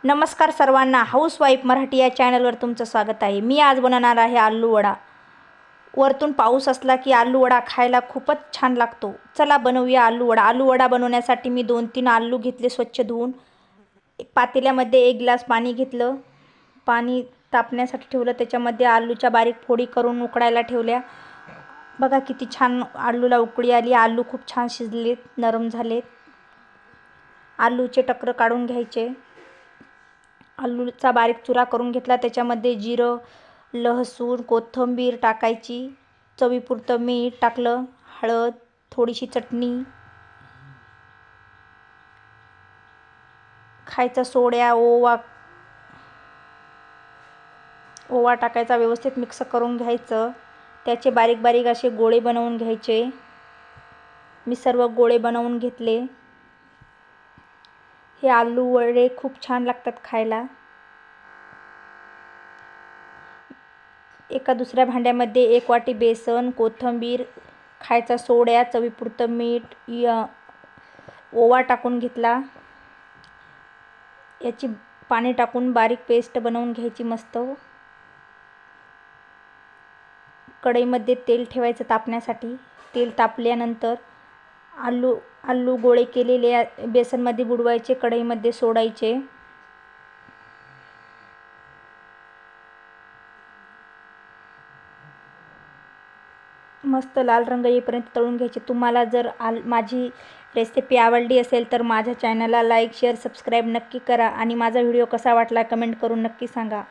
नमस्कार सर्वांना, हाऊसवाईफ मराठी या चॅनलवर तुमचं स्वागत आहे। मी आज बनवणार आहे आलू वडा। वरतून पाऊस असला की आलू वडा खायला खूपच छान लागतो। चला बनवूया आलू वडा। आलू वडा बनवण्यासाठी मी 2-3 आलू घेतले स्वच्छ धुवून। पातेल्यामध्ये 1 ग्लास पाणी घेतलं। पाणी तापण्यासाठी ठेवलं। त्याच्यामध्ये आलूच्या बारीक फोडी करून उकडायला ठेवल्या। बघा किती छान आलूला उकळी आली। आलू खूप छान शिजलेत, नरम झालेत। आलूचे टकर काढून घ्यायचे। आलूचा बारीक चुरा करून घेतला। त्याच्यामध्ये जिरं, लसूण, कोथिंबीर टाकायची। चवीपुरतं मीठ टाकलं, हळद, थोडीशी चटणी, खायचा सोडा, ओवा टाकायचा। व्यवस्थित मिक्स करून घ्यायचं। त्याचे बारीक बारीक असे गोळे बनवून घ्यायचे। मी सर्व गोळे बनवून घेतले। हे आलू वडे खूप छान लागतात खायला। एका दुसऱ्या भांड्यामध्ये 1 वाटी बेसन, कोथिंबीर, खायचा सोडा, चवीपुरतं मीठ, ओवा टाकून घेतला। याची पाणी टाकून बारीक पेस्ट बनवून घ्यायची मस्त। कढईमध्ये तेल ठेवायचं तापण्यासाठी। तेल तापल्यानंतर आलू गोळे केलेले बेसनमध्ये बुडवायचे, कढईमध्ये सोडायचे। मस्त लाल रंग येईपर्यंत तळून घ्यायचे। तुम्हाला जर माझी रेसिपी आवडली असेल तर माझ्या चॅनलला लाईक, शेअर, सबस्क्राईब नक्की करा आणि माझा व्हिडिओ कसा वाटला कमेंट करून नक्की सांगा।